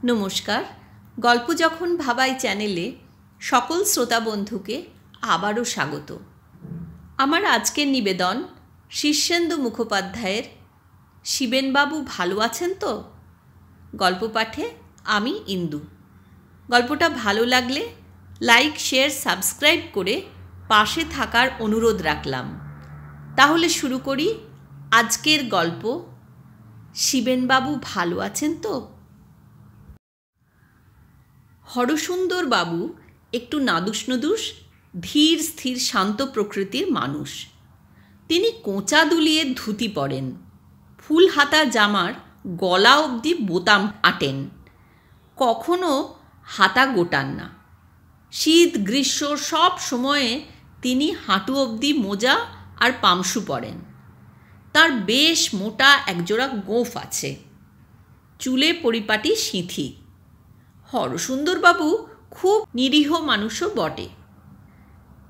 নমস্কার। গল্প যখন ভাবাই চ্যানেলে সকল শ্রোতা বন্ধুকে আবারও স্বাগত। আমার আজকের নিবেদন শীর্ষেন্দু মুখোপাধ্যায়ের শিবেনবাবু ভালো আছেন তো? গল্প পাঠে আমি ইন্দু। গল্পটা ভালো লাগলে লাইক, শেয়ার, সাবস্ক্রাইব করে পাশে থাকার অনুরোধ রাখলাম। তাহলে শুরু করি আজকের গল্প, শিবেনবাবু ভালো আছেন তো? হরসুন্দর বাবু একটু নাদুস নুদুস, ধীর স্থির শান্ত প্রকৃতির মানুষ। তিনি কোঁচা দুলিয়ে ধুতি পরেন, ফুল হাতা জামার গলা অবধি বোতাম আটেন, কখনো হাতা গোটান না। শীত গ্রীষ্ম সব সময়ে তিনি হাঁটু অবধি মোজা আর পামসু পরেন। তার বেশ মোটা একজোড়া গোঁফ আছে, চুলে পরিপাটি সিঁথি। হরসুন্দরবাবু খুব নিরীহ মানুষও বটে।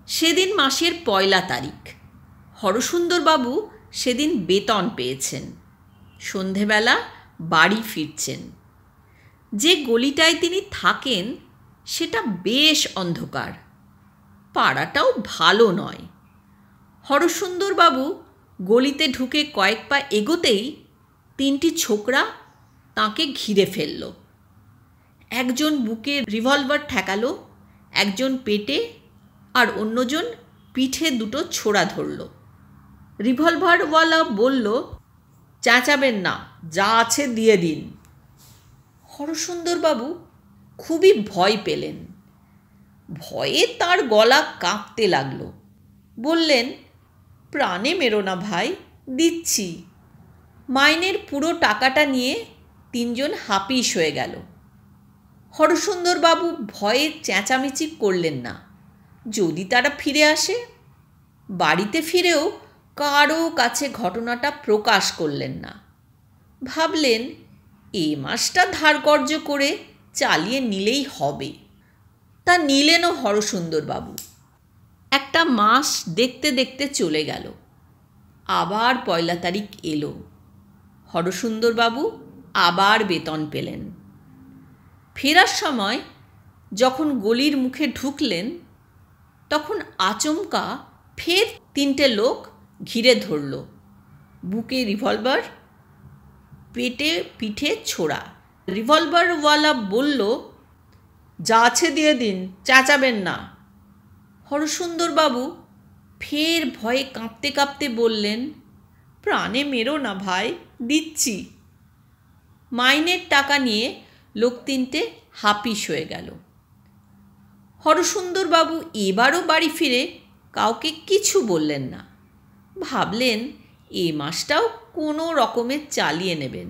সেদিন মাসের 1 তারিখ। হরসুন্দরবাবু সেদিন বেতন পেয়েছেন। সন্ধেবেলা বাড়ি ফিরছেন। যে গলিটায় তিনি থাকেন সেটা বেশ অন্ধকার, পাড়াটাও ভালো নয়। হরসুন্দরবাবু গলিতে ঢুকে কয়েক পা এগোতেই 3টি ছোকরা তাঁকে ঘিরে ফেলল। একজন বুকে রিভলভার ঠেকালো, একজন পেটে আর অন্যজন পিঠে 2টো ছোরা ধরল। রিভলভারওয়ালা বলল, চেঁচাবেন না, যা আছে দিয়ে দিন। হরসুন্দরবাবু খুবই ভয় পেলেন। ভয়ে তার গলা কাঁপতে লাগল। বললেন, প্রাণে মেরো না ভাই, দিচ্ছি। মাইনের পুরো টাকাটা নিয়ে 3জন হাপিস হয়ে গেল। হরসুন্দরবাবু ভয়ে চেঁচামেচি করলেন না। যদি তারা ফিরে আসে? বাড়িতে ফিরেও কারও কাছে ঘটনাটা প্রকাশ করলেন না। ভাবলেন, এ মাসটা ধারকর্জ করে চালিয়ে নিলেই হবে। তা নিলেনও হরসুন্দরবাবু। একটা মাস দেখতে দেখতে চলে গেল। আবার 1 তারিখ এলো। হরসুন্দরবাবু আবার বেতন পেলেন। ফেরার সময় যখন গলির মুখে ঢুকলেন, তখন আচমকা ফের 3টে লোক ঘিরে ধরল। বুকে রিভলভার, পেটে পিঠে ছোড়া। রিভলভারওয়ালা বলল, যা আছে দিয়ে দিন, চেঁচাবেন না। হরসুন্দরবাবু ফের ভয়ে কাঁপতে কাঁপতে বললেন, প্রাণে মেরো না ভাই, দিচ্ছি। মাইনের টাকা নিয়ে লোক 3টে হাপিস হয়ে গেল। হরসুন্দরবাবু এবারও বাড়ি ফিরে কাউকে কিছু বললেন না। ভাবলেন, এ মাসটাও কোনো রকমে চালিয়ে নেবেন।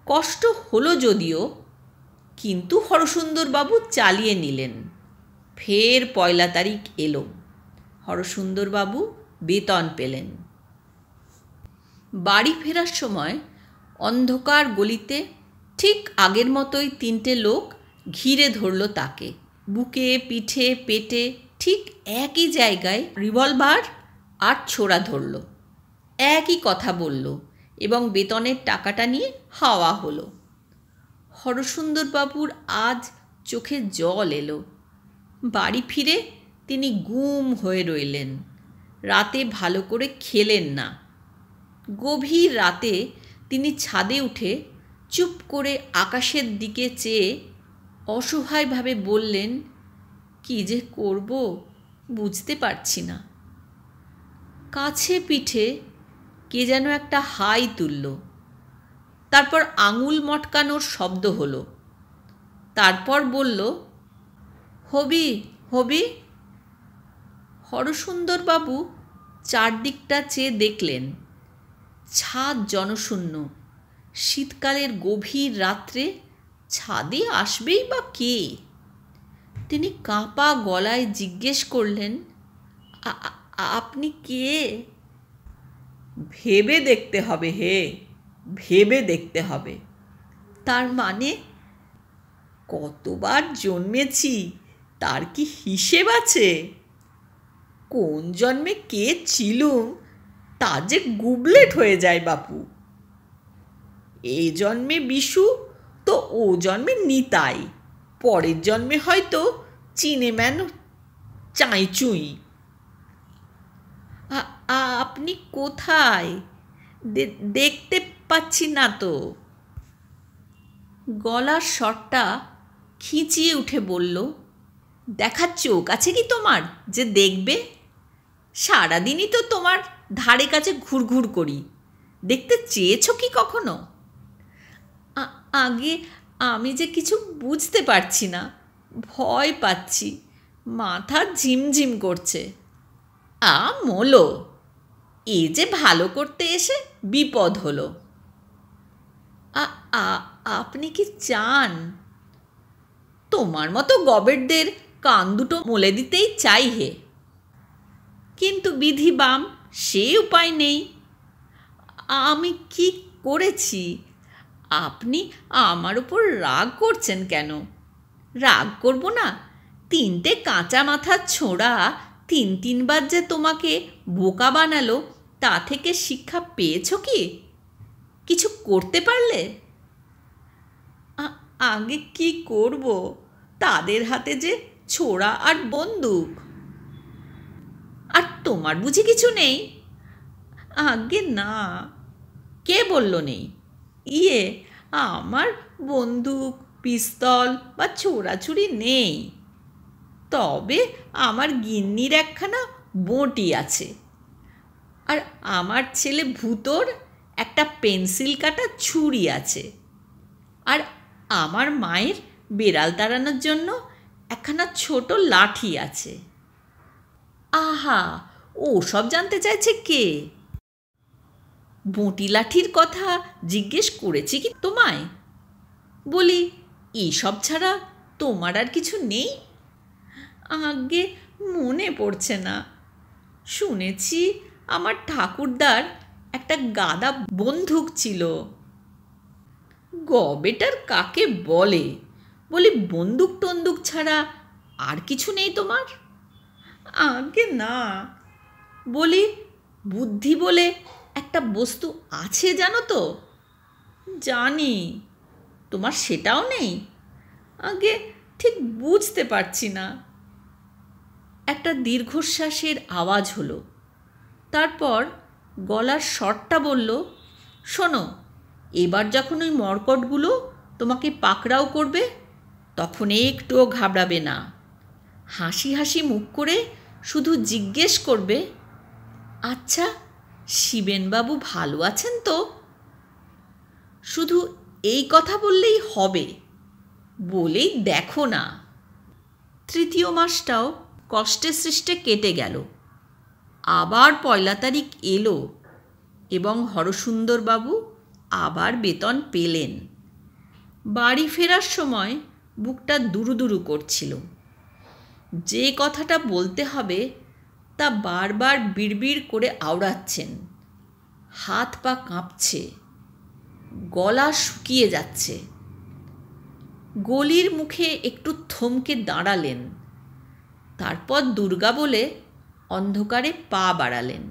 কষ্ট হলো যদিও, কিন্তু হরসুন্দরবাবু চালিয়ে নিলেন। ফের 1 তারিখ এলো। হরসুন্দরবাবু বেতন পেলেন। বাড়ি ফেরার সময় অন্ধকার গলিতে ঠিক আগের মতোই 3টে লোক ঘিরে ধরল তাকে। বুকে পিঠে পেটে ঠিক একই জায়গায় রিভলভার আর ছোরা ধরল। একই কথা বলল এবং বেতনের টাকাটা নিয়ে হাওয়া হলো। হরসুন্দরবাবুর আজ চোখে জল এলো। বাড়ি ফিরে তিনি গুম হয়ে রইলেন। রাতে ভালো করে খেলেন না। গভীর রাতে তিনি ছাদে উঠে চুপ করে আকাশের দিকে চেয়ে অসহায়ভাবে বললেন, কি যে করব বুঝতে পারছি না। কাছে পিঠে কে যেন একটা হাই তুলল। তারপর আঙুল মটকানোর শব্দ হলো। তারপর বলল, হবি হবি। হরসুন্দরবাবু চারদিকটা চেয়ে দেখলেন। ছাদ জনশূন্য। শীতকালের গভীর রাত্রে ছাদে আসবেই বা কে? তিনি কাঁপা গলায় জিজ্ঞেস করলেন, আপনি কে? ভেবে দেখতে হবে হে, ভেবে দেখতে হবে। তার মানে? কতবার জন্মেছি তার কি হিসেব আছে? কোন জন্মে কে ছিলুম তা যে গুবলেট হয়ে যায় বাপু। এই জন্মে বিশু তো ও জন্মে নিতাই, পরের জন্মে হয়তো চিনেম্যান চাঁইচুই। আপনি কোথায়? দেখতে পাচ্ছি না তো। গলার স্বরটা খিঁচিয়ে উঠে বলল, দেখার চোখ আছে কি তোমার যে দেখবে? সারাদিনই তো তোমার ধারে কাছে ঘুরঘুর করি, দেখতে চেয়েছ কি কখনো? আগে আমি যে কিছু বুঝতে পারছি না, ভয় পাচ্ছি, মাথা ঝিমঝিম করছে। মোলো, এ যে ভালো করতে এসে বিপদ হলো। আপনি কি চান? তোমার মতো গবেটদের কান দুটো মলে দিতেই চাই হে, কিন্তু বিধি বাম, সে উপায় নেই। আমি কি করেছি? আপনি আমার উপর রাগ করছেন কেন? রাগ করব না? তিনটে কাঁচা মাথার ছোঁড়া তিনবার যে তোমাকে বোকা বানালো, তা থেকে শিক্ষা পেয়েছ কি? কিছু করতে পারলে? আগে কি করব? তাদের হাতে যে ছোড়া আর বন্দুক। আর তোমার বুঝি কিছু নেই? আগে না। কে বলল নেই? আমার বন্দুক, পিস্তল বা ছোড়াছুড়ি নেই, তবে আমার গিন্নির একখানা বঁটি আছে, আর আমার ছেলে ভূতোর একটা পেন্সিল কাটা ছুরি আছে, আর আমার মায়ের বেড়াল তাড়ানোর জন্য একখানা ছোট লাঠি আছে। আহা, ও সব জানতে চাইছে কে? বঁটি লাঠির কথা জিজ্ঞেস করেছি কি তোমায়? বলি, এসব ছাড়া তোমার আর কিছু নেই? আগে মনে পড়ছে না। শুনেছি আমার ঠাকুরদার একটা গাদা বন্দুক ছিল। গবেটার কাকে বলে? বলি, বন্দুক টন্দুক ছাড়া আর কিছু নেই তোমার? আগে না। বলি, বুদ্ধি বলে একটা বস্তু আছে জানো তো? জানি। তোমার সেটাও নেই? আগে ঠিক বুঝতে পারছি না। একটা দীর্ঘশ্বাসের আওয়াজ হলো। তারপর গলার স্বরটা বলল, শোনো, এবার যখন ওই মর্কটগুলো তোমাকে পাকড়াও করবে, তখন একটুও ঘাবড়াবে না। হাসি হাসি মুখ করে শুধু জিজ্ঞেস করবে, আচ্ছা, শিবেনবাবু ভালো আছেন তো? শুধু এই কথা বললেই হবে। বলেই দেখো না। তৃতীয় মাসটাও কষ্টে সৃষ্টে কেটে গেল। আবার ১ তারিখ এলো এবং হরসুন্দরবাবু আবার বেতন পেলেন। বাড়ি ফেরার সময় বুকটা দুরু করছিল। যে কথাটা বলতে হবে তা বারবার বিড়বিড় করে আওড়াচ্ছেন। হাত পা কাঁপছে, গলা শুকিয়ে যাচ্ছে। গলির মুখে একটু থমকে দাঁড়ালেন, তারপর দুর্গা বলে অন্ধকারে পা বাড়ালেন।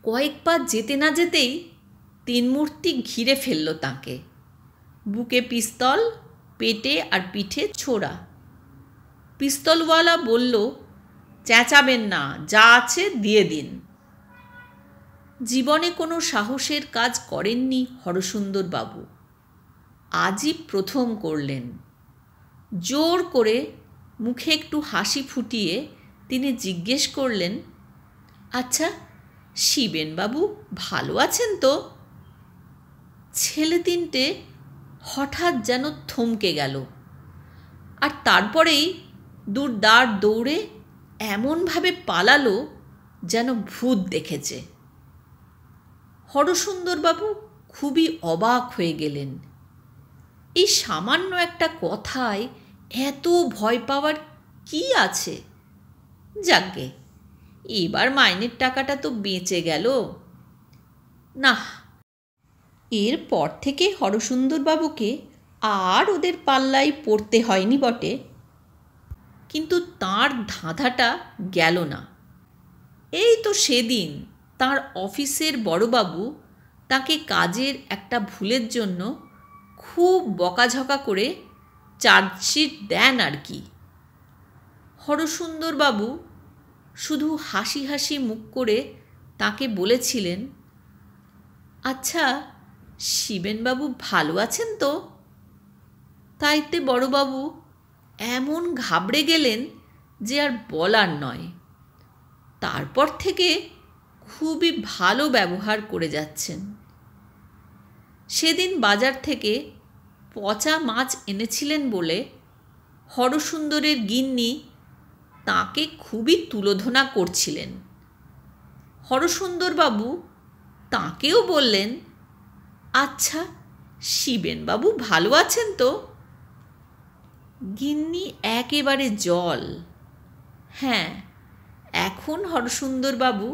কয়েক পা যেতে না যেতেই তিনমূর্তি ঘিরে ফেলল তাঁকে। বুকে পিস্তল, পেটে আর পিঠে ছোড়া। পিস্তলওয়ালা বলল, চেঁচাবেন না, যা আছে দিয়ে দিন। জীবনে কোনো সাহসের কাজ করেননি হরসুন্দরবাবু, আজই প্রথম করলেন। জোর করে মুখে একটু হাসি ফুটিয়ে তিনি জিজ্ঞেস করলেন, আচ্ছা, শিবেনবাবু ভালো আছেন তো? ছেলে তিনটে হঠাৎ যেন থমকে গেল, আর তারপরেই দাঁড় দৌড়ে এমনভাবে পালালো যেন ভূত দেখেছে। হরসুন্দরবাবু খুবই অবাক হয়ে গেলেন। এই সামান্য একটা কথায় এত ভয় পাওয়ার কি আছে? যাকগে, এবার মাইনের টাকাটা তো বেঁচে গেল। না, এরপর থেকে হরসুন্দরবাবুকে আর ওদের পাল্লায় পড়তে হয়নি বটে, কিন্তু তাঁর ধাঁধাটা গেল না। এই তো সেদিন তাঁর অফিসের বড়বাবু তাকে কাজের একটা ভুলের জন্য খুব বকাঝকা করে চার্জশিট দেন আর কি। হরসুন্দরবাবু শুধু হাসি হাসি মুখ করে তাকে বলেছিলেন, আচ্ছা শিবেনবাবু ভালো আছেন তো? তাইতে বড়বাবু এমন ঘাবড়ে গেলেন যে আর বলার নয়। তারপর থেকে খুবই ভালো ব্যবহার করে যাচ্ছেন। সেদিন বাজার থেকে পচা মাছ এনেছিলেন বলে হরসুন্দরের গিন্নি তাকে খুবই তুলোধনা করছিলেন। হরসুন্দরবাবু তাঁকেও বললেন, আচ্ছা শিবেনবাবু ভালো আছেন তো? গিন্নি একেবারে জল। হ্যাঁ, এখন হরসুন্দরবাবু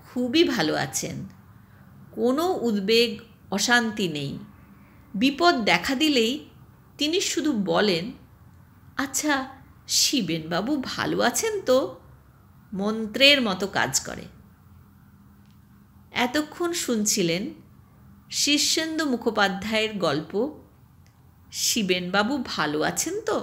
খুবই ভালো আছেন, কোনো উদ্বেগ অশান্তি নেই। বিপদ দেখা দিলেই তিনি শুধু বলেন, আচ্ছা শিবেনবাবু ভালো আছেন তো? মন্ত্রের মতো কাজ করে। এতক্ষণ শুনছিলেন শীর্ষেন্দু মুখোপাধ্যায়ের গল্প শিবেনবাবু ভালো আছেন তো।